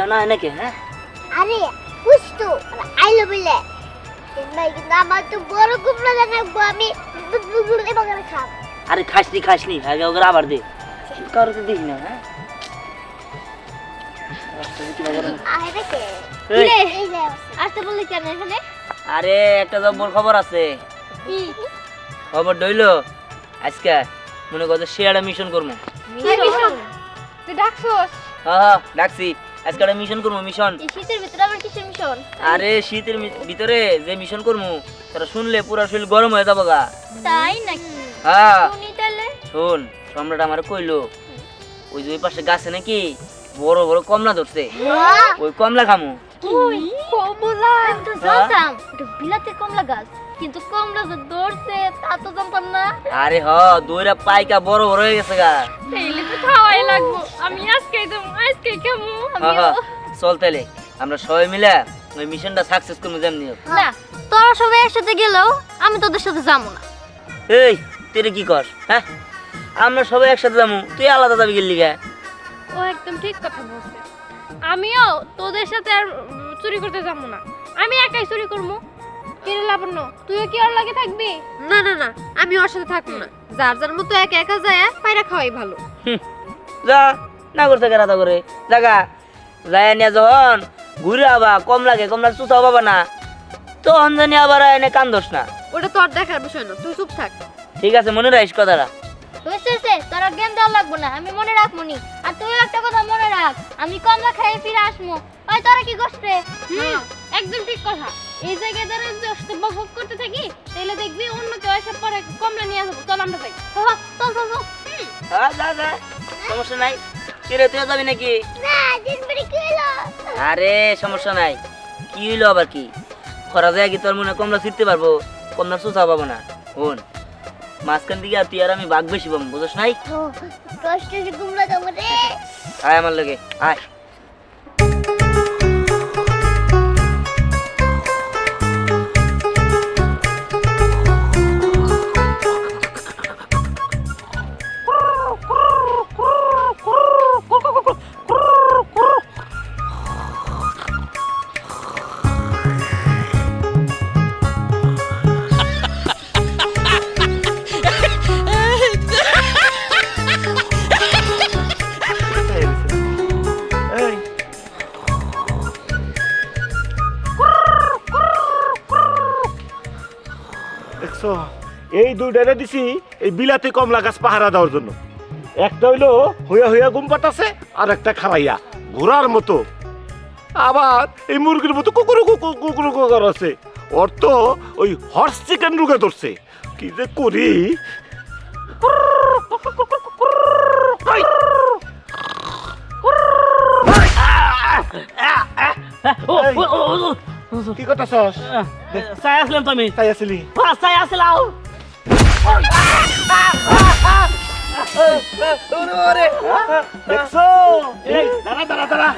না নাকি হ্যাঁ আরে বুঝতো আইলো বলে ভাই কিন্তু আমার তো বড় কুমড়া জানাবো আমি এবার খাব আরে খাসনি আগে ওকে আবার দে কারো তো দেখি না হ্যাঁ আরে কে এই, এই যে আসতে বললি কেন এখানে আরে একটা জব্বর খবর আছে কি খবর দইলো আজকে মনে করছে শেয়ারে মিশন করবো মিশন তুই ডাকছস হ্যাঁ ডাকছি আজকে একটা মিশন করবো মিশন এই শীতের ভিতরে আবার কিসের মিশন আরে শীতের ভিতরে যে মিশন করবো তারা শুনলে পুরা শরীর গরম হয়ে যাবো গা তাই নাকি হ্যাঁ শুনি তাহলে শোন সম্রাট আমার কইলো ওই যে ওই পাশে গাছে নাকি বড় বড় কমলা ধরছে ওই কমলা খামু ওই কমলা তো জানতাম এটা বিলাতে কমলা গাছ কিন্তু কমলা যে ধরছে তা তো জানতাম না আরে হ দইরা পাইকা বড় বড় হয়ে গেছে গা তাইলে তো খাওয়াই লাগবো আমি আজকেই খামু হ্যাঁ চল তাইলে আমরা সবাই মিলে ওই মিশনটা সাকসেস করবো যেমনি হোক। না তোরা সবাই একসাথে গেলেও আমি তোদের সাথে যাবো না এই তুই কি কর হ্যাঁ আমরা সবাই একসাথে যাবো তুই আলাদা যাবি গেলি গা ও একদম ঠিক কথা বলছে আমিও তোদের সাথে আর চুরি করতে যাব না আমি একাই চুরি করবো কিরে লাবণ্য তুইও কি ওর লাগে থাকবি না না না আমি ওর সাথে থাকবো না যার যার মতো একা একা যায় পায়রা খাওয়াই ভালো যা না করছে কেরাতা করে জাগা যায় নিয়ে যখন ঘুরে আবা কমলার চুচাও পাবা না তখন জানি আবার এনে কান দোষ না ওটা তোর দেখার বিষয় না তুই চুপ থাক ঠিক আছে মনে রাখিস কথাটা হয়েছে তোরা জ্ঞান দেওয়া লাগবো না আমি মনে রাখবো নি আর তুই একটা কথা মনে রাখ আমি কমলা খাইয়ে ফিরে আসবো ওই তোরা কি করছে একদম ঠিক কথা এই জায়গায় ধরে যদি বকবক করতে থাকি তাহলে দেখবি অন্য কেউ এসে পরে কমলা নিয়ে আসবো চল আমরা যাই চল চল চল হ্যাঁ যা সমস্যা নাই কিরে তুই যাবি নাকি না দিন বড়ি কি হলো আরে সমস্যা নাই কি হইলো আবার কি খরা যায় কি তোর মনে কমলা ছিটতে পারবো কমলার চুচা পাবো না শোন মাঝখান দিকে তুই আর আমি বাঘ বেশি পাবো বুঝছ নাই কষ্ট যে কুমড়া দেবো রে আয় আমার লগে আয় দেখছো এই দুইটারে দিছি এই বিলাতি কমলা গাছ পাহারা দেওয়ার জন্য একটা হইলো হইয়া হইয়া ঘুম পাতাছে আর একটা খারাইয়া ঘোড়ার মতো আবার এই মুরগির মতো কুকুরু কুকুরু কুকুর আছে ওর তো ওই হর্স চিকেন রুগে ধরছে কি যে করি কি কথা সস চাই আসলাম তুমি তাই আসলি চাই আসলাম দেখছো দাঁড়া দাঁড়া দাঁড়া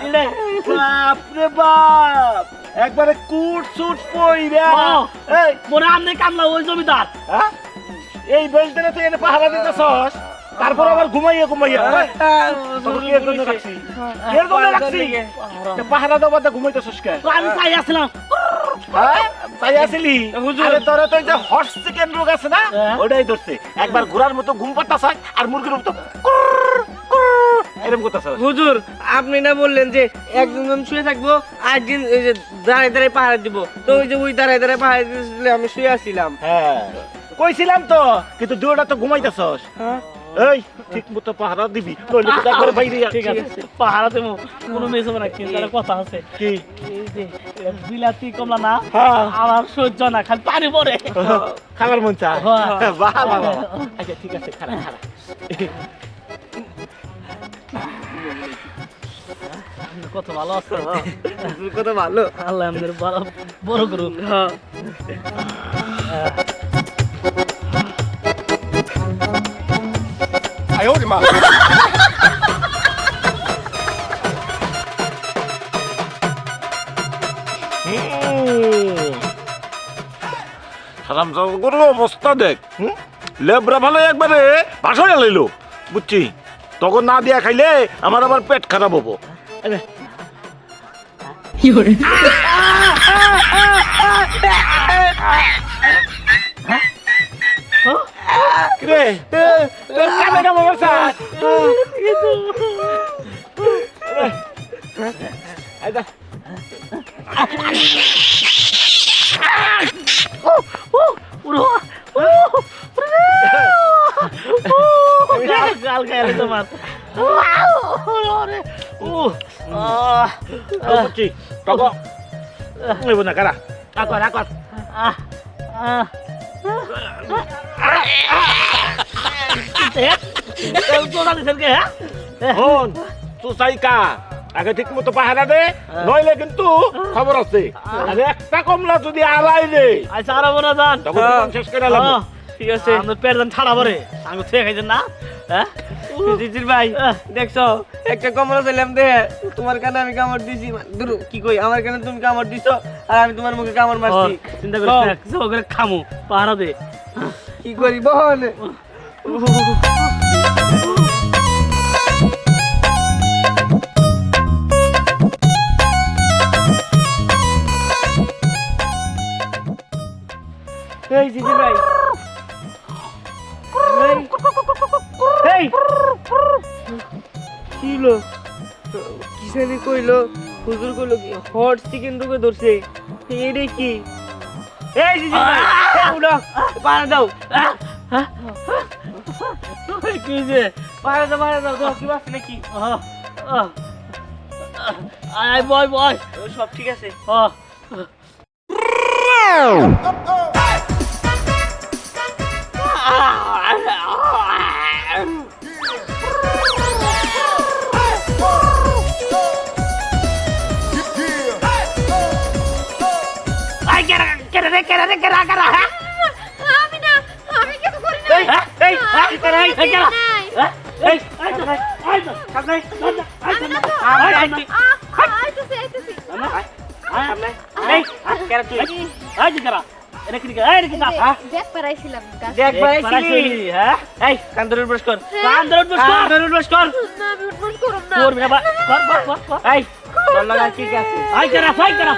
বাপরে বাপ একবারে কুট সুট পইরা এই মনে আমনে কামলা ওই জমিদার হ্যাঁ? এই বেলটারে তুই এনে পাহারা দিতেছস তারপর আবার ঘুমাইয়া তোকে কি এর জন্য রাখছি এর জন্য রাখছি তা পাহারা দেওয়া বাদে ঘুমাইতেছস কে আমি চাই আসলাম হ্যাঁ তাই আসলি আরে তোরা তো এই যে হর্স চিকেন রোগ আছে না ওটাই ধরছে একবার ঘোড়ার মতো ঘুম পাতাছ আর মুরগির মতো এরকম করতেছ হুজুর আপনি না বললেন যে একজন শুয়ে থাকবো একদিন ওই যে দাঁড়ায় দাঁড়ায় পাহাড় দিব তো ওই যে ওই দাঁড়ায় দাঁড়ায় পাহাড় দিলে আমি শুয়ে আসছিলাম হ্যাঁ কইছিলাম তো কিন্তু দুইটা তো ঘুমাইতেছস এই ঠিক মতো পাহারা দিবি নইলে তো একবার বাইরে ঠিক আছে পাহারা দেবো কোনো মেয়ে হবে না কিন্তু একটা কথা আছে কি এই যে বিলাতি কমলা না হ্যাঁ আমার সহ্য না খালি পানি পড়ে খাবার মন চা হ্যাঁ। বাহ বাহ বাহ। আচ্ছা ঠিক আছে খারাপ খারাপ কত ভালো আছে কত ভালো আল্লাহ আমাদের বড় করুন হারাম করে অবস্থা দেখ লেবরা ভালো একবারে বাসায় লাইলো বুঝছি তখন না দিয়া খাইলে আমার আবার পেট খারাপ হবো কিরে তোর কানে কামড় মারছে আইদা গাল খাইলে তোমার বুঝছি টকো নেব না কারা আকর আকর হন তুই সাইকা আগে ঠিক মতো পাহারা দে নইলে কিন্তু খবর আছে আর একটা কমলা যদি আলাই রে আচ্ছা আর বড় জান তখন জীবন শেষ করে লাভ ঠিক আছে আমরা পেট দান ঠাড়া পরে আমি থেকে খাইছেন না হ্যাঁ জিজির ভাই দেখছো একটা কমলা চাইলাম দে তোমার কানে আমি কামড় দিছি দূর কি কই আমার কানে তুমি কামড় দিছো আর আমি তোমার মুখে কামড় মারছি চিন্তা করিস না কিছু করে খামু পাহারা দে কি করি বল এই জিজি ভাই এই কিলো কিসানি কইলো হুজুর কইলো কি হট চিকেন ঢুকে ধরছে এইটা কি এই জিজি ভাই উঠো পাড়া দাও কি যে পাড়া দাও তো কি বাস নাকি আয় বয় বয় সব ঠিক আছে আমি না আমি কিছু করি না দেখ পারাইছিলাম দেখ পাইছিলি হ্যাঁ এই কান্দর ব্রাশ কর কান্দর ব্রাশ কর না আমি উঠবস করব না তোর বাবা কর এই তোর লাগা কি আছে আই কেরা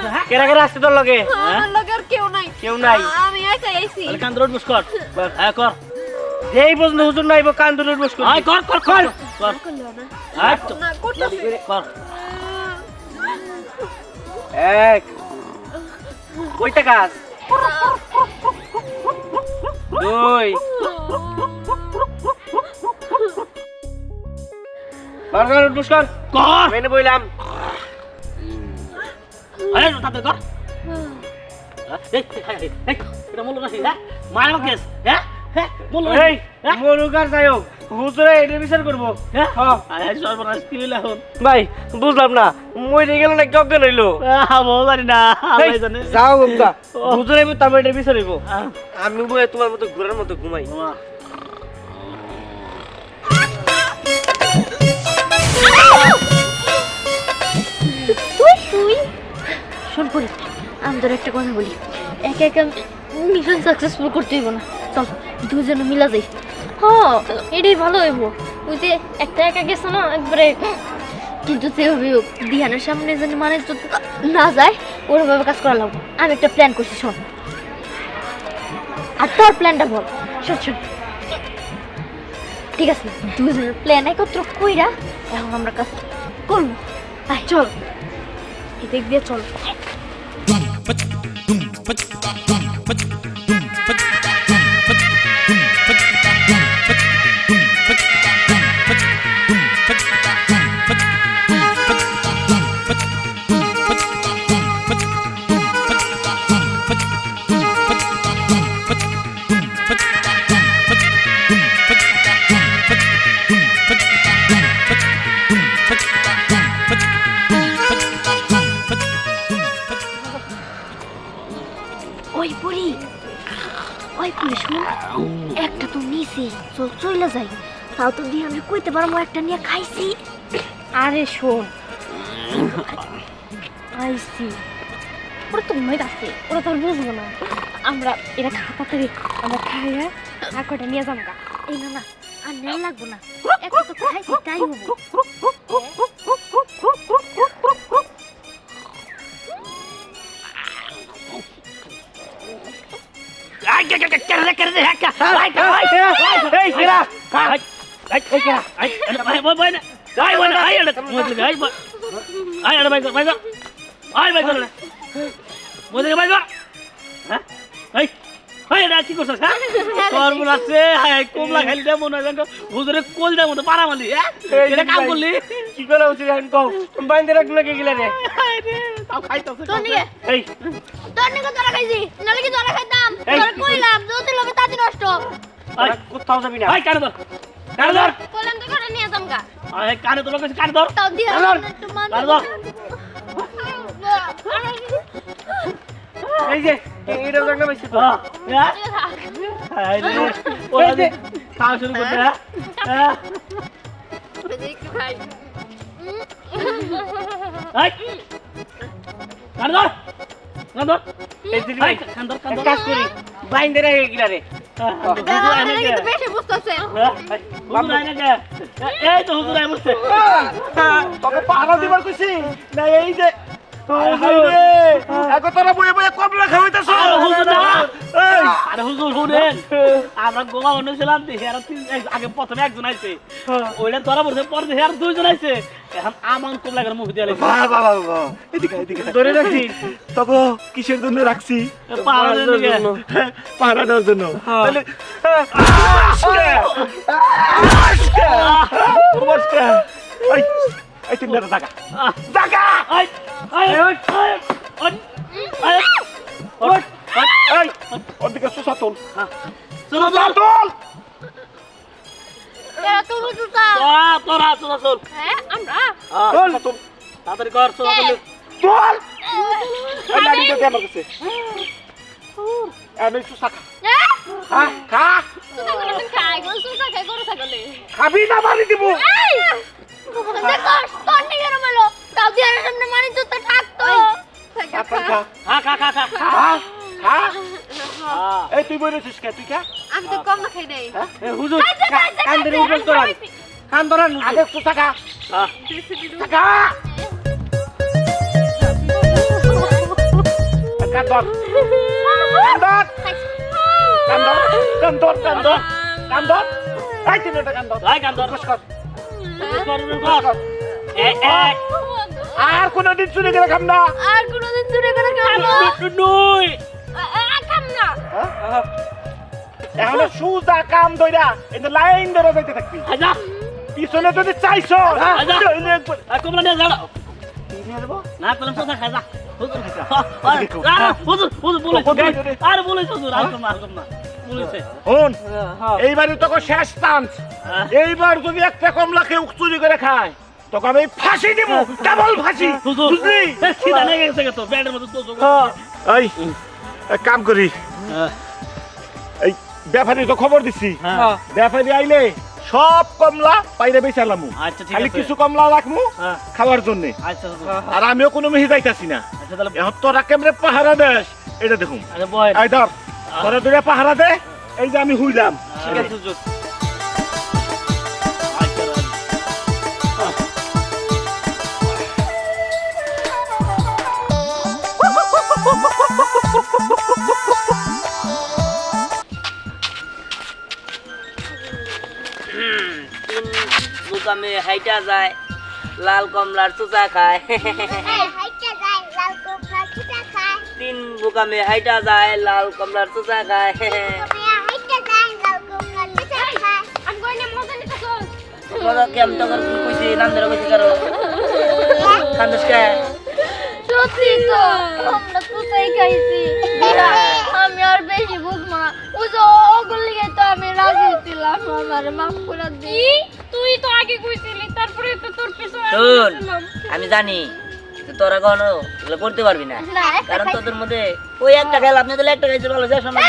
হ্যাঁ কেরা আসছে তোর লগে আমার লগে আর কেউ নাই আমি একাই আইছি তাহলে কান্দর ব্রাশ কর হ্যাঁ কর যেই বুঝলো হুজুর নাইবো কান্দর ব্রাশ কর আই কর করলো না আই তো না করতেছি কর এক কয়টা কাজ দুই বারবার উঠবস কর মেনে বইলাম আরে তাতে কর এই এটা মূল রাখি হ্যাঁ মার কেস হ্যাঁ বল এই মনুকার যাইও হুজুরে এটা বিচার করব হ্যাঁ আরে সর্বনাশ কি হইল এখন ভাই বুঝলাম না মইরে গেল না অজ্ঞান হইলো জানি না আল্লাহ জানে যাও গঙ্গা হুজুরে তার এটা বিচার হইব আমি বই তোমার মতো ঘোরার মতো ঘুমাই তুই শোন পরি আমি তোর একটা কথা বলি একা একা মিশন সাকসেসফুল করতে হইব না চল দুজনে মিলা যাই হ্যাঁ এটাই ভালো হইব ওই যে একটা একা গেছে না একবারে কিন্তু দিহানের সামনে যেন মানে না যায় ওরভাবে কাজ করা লাগবে আমি একটা প্ল্যান করছি শোন আর তোর প্ল্যানটা বল শোন ঠিক আছে দুজনের প্ল্যান একত্র কইরা এখন আমরা কাজ করবো আয় চল এদিক দিয়ে চল ওই পুরি শোন একটা তো নিছি চলে যাই তাও তো দিয়ে আমি কইতে পারবো একটা নিয়ে খাইছি আরে শোন আইসি ওরা তো মনে আছে ওরা তো বুঝবো না আমরা এরা খাতাতে আমরা খাইয়া আর কটা নিয়ে যাবো গা এই না আর নেওয়া লাগবো না একটা তো খাইছি তাই হবো আই কে কে হ্যাঁ আই এই কেরা আই কেরা আই ভাই ভাই না আই ভাই আই আই ভাই আই আরে ভাই ভাই আই ভাই করে মোদে ভাই হ্যাঁ এই এই এটা কি করছস হ্যাঁ তোর মন আছে হাই কমলা খাইলি দে মন আছে হুজুরে কোল দে মতো পারা মারলি হ্যাঁ এটা কাম করলি কি করে উচিত এখন কও তুমি বাইন্দে রাখলে কে গিলা রে তাও খাইতাছ তোর নিয়ে এই তোর নিয়ে তোরা খাইছি নালে কি তোরা খাইতাম তোর কইলাম যদি লবে তাতি নষ্ট আই কোথাও যাবি না আই কানে ধর কইলাম তো করে নিয়ে যামগা আই কানে ধর কানে ধর তাও দিয়া কানে ধর একটু মান কানে ধর এই যে এইটা জায়গা বেশি তো হ্যাঁ আই রে ওই যে খাওয়া শুরু করতে হ্যাঁ একটু খাই আই কানে ধর এই দিদি আই ভাই কানে ধর এক কাজ করি বাইন্দে রেখে গিলা রে কিন্তু বেশি বুঝতেছে এই তো হুজুর আই বসছে তোকে পাহারা দিবার কইছি না এই যে এখন তোরা বয়ে বয়ে কমলা খাওয়াইতেছ আরে হুজুর শুনেন আমরা গোয়া অনুছিলাম দেখি আর আগে প্রথমে একজন আইছে ওইটা ধরা পড়ছে পরে দেখি আর দুইজন আইছে এখন আমার কম লাগার মুখ দিয়ে লাগছে বাবা বাবা এদিকে এদিকে ধরে রাখছি তোকে কিসের জন্য রাখছি পাহাড় দিকে পাহারা দেওয়ার জন্য তাহলে এই এই তিন টাকা টাকা আই আই আই আই এই ওদিকে সুসাতুল চলো সুসাতুল এরা তো হুজুরটা তোরা চল হ্যাঁ আমরা সুসাতুল তাড়াতাড়ি কর চল চল এই লাড়ি দে আমার কাছে আমি সুসাকা খা খা খাই গো সুতা খাই গরু ছাগলে খাবি না মারি দিব দেখো তোর নিয়ে রমেলো তাও দিয়া সামনে মানি জুতা থাকতো খা খা খা খা খা খা খা এই তুই বলেছিস কে তুই খা আমি তো কম না খাই নাই হুজুর কান ধরে উপোস করান কান ধরান আগে সুসাকা টাকা কান্দর কান্দর কান্দর কান্দর কান্দর এই তিন টাকা কান্দর ভাই কান্দর বস কর কর এ আর কোনদিন চুরি করে খাম না আর কোনদিন চুরি করে খাবো নুই খাম না এখন সুজা কাম দইরা এই লাইন ধরে যাইতে থাকবি আজা পিছনে যদি চাইছো আজা কমলা নিয়ে যাও নিয়ে যাবো না কলম সোজা খাজা হুজুর হুজুর হুজুর বলে আর বলে হুজুর আর কম না বলেছে হন এইবারই তোকে শেষ চান্স এইবার যদি একটা কমলা কেউ চুরি করে খায় তোকে আমি ফাঁসি দিব ডাবল ফাঁসি হুজুর বুঝলি সিধা লেগে গেছে তো ব্যান্ডের মতো তো এই এক কাম করি এই ব্যাপারী তো খবর দিছি ব্যাপারী আইলে সব কমলা বাইরে বেচালামু আচ্ছা ঠিক খালি আছে কিছু কমলা রাখমু খাওয়ার জন্য আচ্ছা হুজুর আর আমিও কোনো মেহি যাইতাছি না আচ্ছা তাহলে এখন তোরা কেমনে পাহারা দেস এটা দেখুন আরে বয় এই ধর তোরা দূরে পাহারা দে এই যে আমি হুইলাম ঠিক আছে হুজুর বুকামে হাইটা যায় লাল কমলার চুচা খায় হাইটা যায় লাল কোপরা চুটা খায় তিন বুকামে হাইটা যায় লাল কমলার চুচা খায় হাইটা যায় লাল কোপরা চুটা খায় আমি কই না মজা নিতে চল মজা কেম তো কর কইছি নাম ধরে কইছি কারো খান্দস কে সত্যি তো আমরা চুটাই খাইছি আমি আর বেশি বুঝবো না ওই যে ওগুলি তো আমি রাজি ছিলাম আমার মাফ করে দি তুই তো আগে কইছিলি তারপরে তো তোর পিছনে শোন আমি জানি যে তোরা কখনো এগুলো করতে পারবি না না কারণ তোদের মধ্যে ওই একটা খেল আপনি তাহলে একটা খাইছে ভালো যায় সময়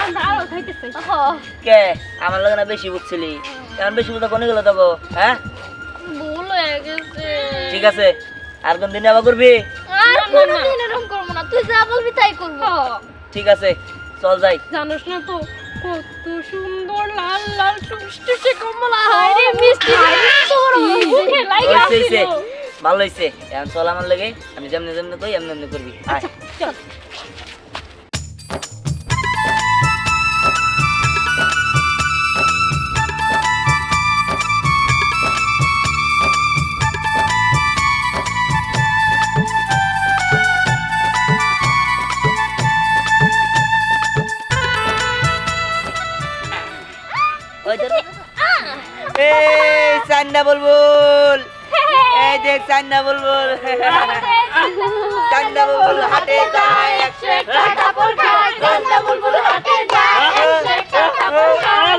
আমরা আরো খাইতেছি কে আমার লগে না বেশি বুঝছিলি এখন বেশি বুঝা কোনে গেল তবে হ্যাঁ ভুল হয়ে গেছে ঠিক আছে আর কোন দিন আবার করবি আর কোনোদিন এরকম করবো না তুই যা বলবি তাই করবো ঠিক আছে চল যাই জানোস না তো কত সুন্দর লাল লাল টুকটুকে কমলা হয় রে মিষ্টি তোর মুখে লাগা হইছে ছিল ভালো হইছে এখন চল আমার লাগে আমি যেমনি যেমনি কই এমনি এমনি করবি আয় চল চান্না বুলবুল এই দেখ চান্না বুলবুল চান্না বুলবুল হাটে যায় 101 টা কাপড় খায় চান্না বুলবুল হাটে যায় 101 টা কাপড় খায়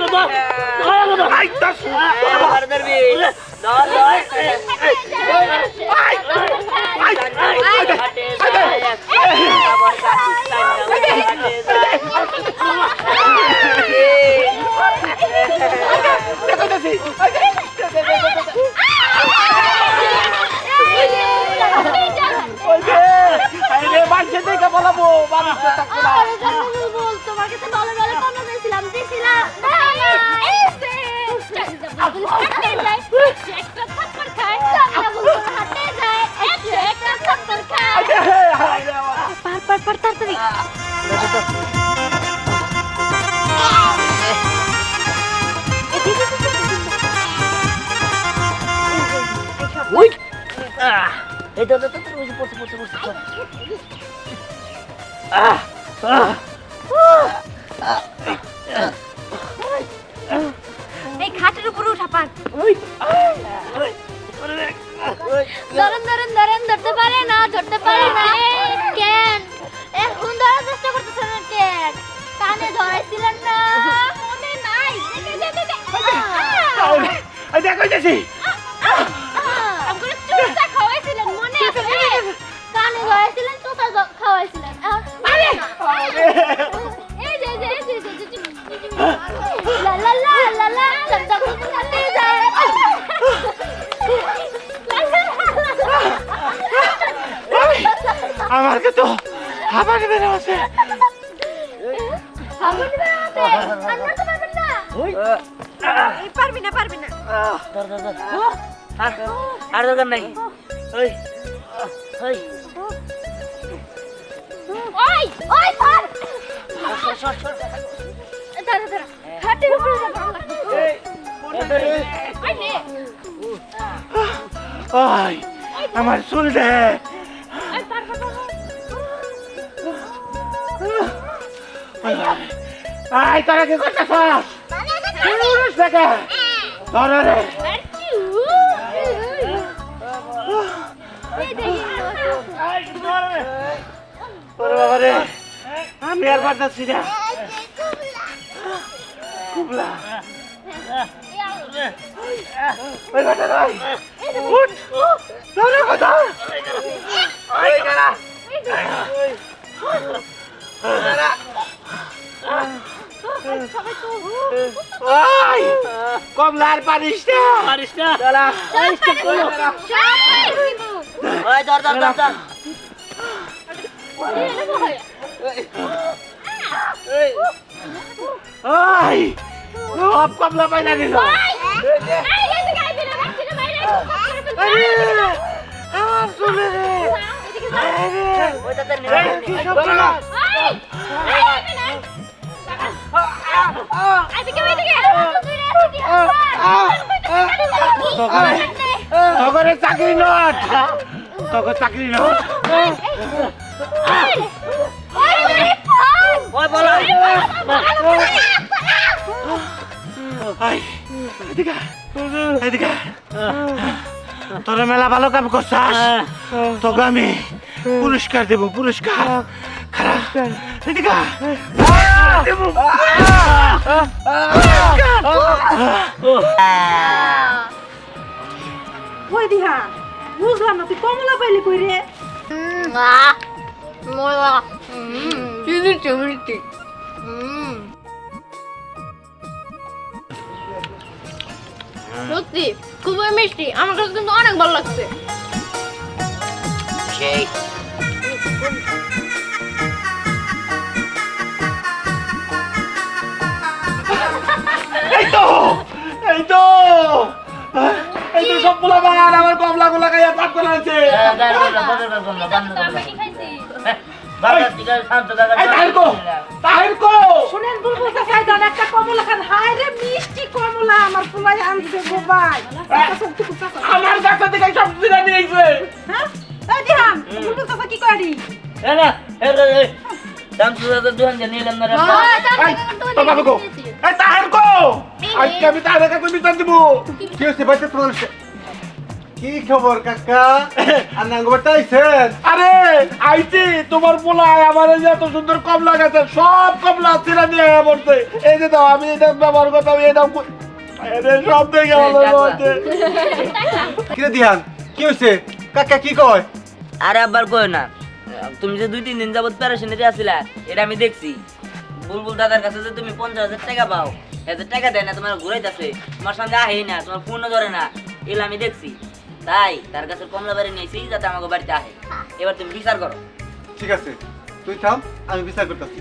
আই দশ ধরবি লয় লয় হাটে যায় 101 কাপড় খায় চান্না বুলবুল হাটে যায় মানুষের দেখে বলাবো মানুষের থাকবে না তোমার কাছে ভালো ভালো কমলা দিয়েছিলাম দিছিলাম না এই সে হাটে যায় একটা থাপ্পড় খায় চান্না বুলবুল হাটে যায় একটা থাপ্পড় খায় পার তাড়াতাড়ি এই তো পড়ছে এই খাটের উপরে উঠা পার। ধরেন ধরতে পারে না কেন এখন ধরার চেষ্টা করতেছেন না কেন কানে ধরাইছিলেন না মনে নাই দেখো যাচ্ছি আমাকে চুষা খাওয়াইছিলেন মনে আছে কানে ধরাইছিলেন চুষা খাওয়াইছিলেন আরে এই যে লা লা লা লা লা চন্দা বুলবুল হাটে যায় আমাকে তো আবার বেরো আছে এই পারবি না আর দরকার নাই ওই ওই ওই ধর দাঁড়া হাতের উপরে ভালো লাগবে ওই নে ওই আমার চুল দে আই তোরা কি করতেছস পুরুষ দেখে ধরে রে ওরে বাবা রে আমি আর পারতাছি না কুবলা ওই বেটা রে উঠ ধরে কথা ওই গানা ওই কমলার পারিস না চলা ওই ধর ওই সব কমলা পাইলা দিল আমার চলে রে ওই তাতে কি সব করা তগরে চাকরি নট তগর চাকরি নট ওই বলো এদিকে তোরা মেলা ভালো কাম করছাস তোকে আমি পুরস্কার দেব পুরস্কার খারাপ এদিকে ওই দিহা বুঝলাম না তুই কমলা পাইলি কই রে সত্যি খুবই মিষ্টি আমার কাছে কিন্তু অনেক ভালো লাগছে সেই এই তো সব পোলা বান আমার কমলা গুলা খাইয়া পাক করে আছে শুনেন বুলবুল কাছে দাও একটা কমলা খান হায় রে মিষ্টি কমলা আমার পোলাই আনছে গো ভাই আমার কাছে থেকে সব দিনা নিয়েছে হ্যাঁ এই দিহান বুলবুল কাছে কি করি দাম সুদা তো দুহান জানিলাম না তোর বাবা গো এই তাহার কো আজকে আমি তাহার কাছে বিচার দিব। কি হচ্ছে বাইতে তোমার কি খবর কাকা আর নাঙ্গবারটা আইছেন? আরে আইছি তোমার পোলায় আমার এই যে এত সুন্দর কমলা গাছে সব কমলা ছিঁড়া নিয়ে পড়ছে। এই যে দাও আমি এটা ব্যবহার করতাম এই দাও সব দেখে আমার বলছে। কিরে দিহান কি হচ্ছে কাকা কি কয়? আরে আবার কই না, তুমি যে 2-3 দিন যাবত প্যারাশানিতে আসিলা এটা আমি দেখছি। বুলবুল দাদার কাছে যে তুমি 50,000 টাকা পাও, এত টাকা দেয় না, তোমার ঘুরাইতেছে, তোমার সঙ্গে আহেই না, তোমার ফোনও ধরে না, এগুলো আমি দেখছি। তাই তার কাছে কমলা বাড়ি নিয়েছি যাতে আমাকে বাড়িতে আহে। এবার তুমি বিচার করো। ঠিক আছে তুই থাম আমি বিচার করতেছি।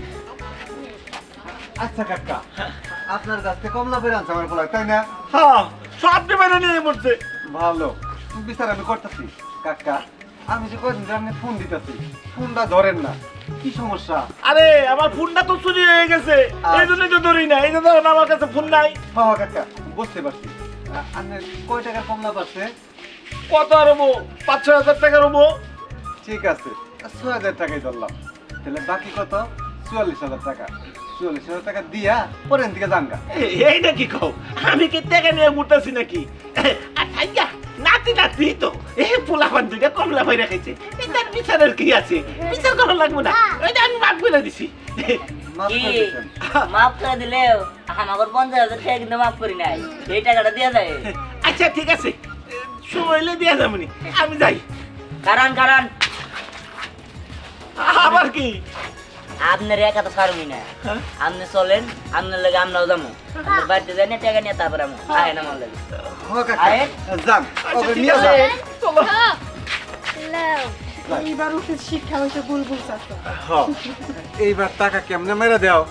আচ্ছা কাকা আপনার কাছ থেকে কমলা বের আনছে আমার পোলায় তাই না? হ্যাঁ সব মেরে নিয়ে পড়ছে। ভালো বিচার আমি করতেছি। কাকা আমি যে কদিন আপনি ফোন দিতেছি ফোনটা ধরেন না, কি সমস্যা? আরে আমার ফোনটা তো চুরি হয়ে গেছে, এই জন্যই তো ধরি না। এই জন্য আমার কাছে ফোন নাই। হ্যাঁ কাকা বুঝতে পারছি। আপনি কয় টাকার কমলা পাচ্ছে? কত আর হবো? 5-6 হাজার টাকা হবো। ঠিক আছে 6,000 টাকাই ধরলাম, তাহলে বাকি কত? 44,000 টাকা। 44,000 টাকা দিয়া পরের দিকে জানগা। এই নাকি কও আমি কি টাকা নিয়ে ঘুরতেছি নাকি? আচ্ছা নাতি নাতি তো এই পোলাপান দুইটা কমলা ভাই রেখেছে, এটার বিচারের কি আছে? বিচার করা লাগবে না, ওইটা আমি মাফ করে দিছি। মাফ কি করে দিচ্ছেন? মাফ করে দিলেও আমার 50,000 টাকা কিন্তু মাফ করি নাই, এই টাকাটা দিয়ে যায়। আচ্ছা ঠিক আছে সময় হলে দিয়া যাবনি, আমি যাই। কারণ আবার কি? আপনার একা তো ছাড়বই না, আপনি চলেন, আপনার লাগে আমরাও যাবো, আপনার বাড়িতে যাই না টাকা নিয়ে তারপর আমি আহে না আমার লাগে। হ্যাঁ কাকা আয়েন। যান আচ্ছা, ওকে ঠিক নিয়ে আছে। যান। চলো। এইবার উচিত শিক্ষা হয়েছে বুলবুল চাচা। হ্যাঁ এইবার টাকা কেমনে মেরে দাও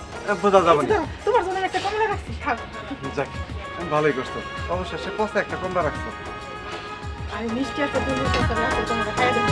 বোঝা যাবে না। তোমার জন্য একটা কমলা রাখছি, খাও। যাক ভালোই করছো, অবশেষে পচা একটা কমলা রাখছো। আর মিষ্টি একটা বুলবুল চাচা রাখছে, তোমরা খাই দেবো।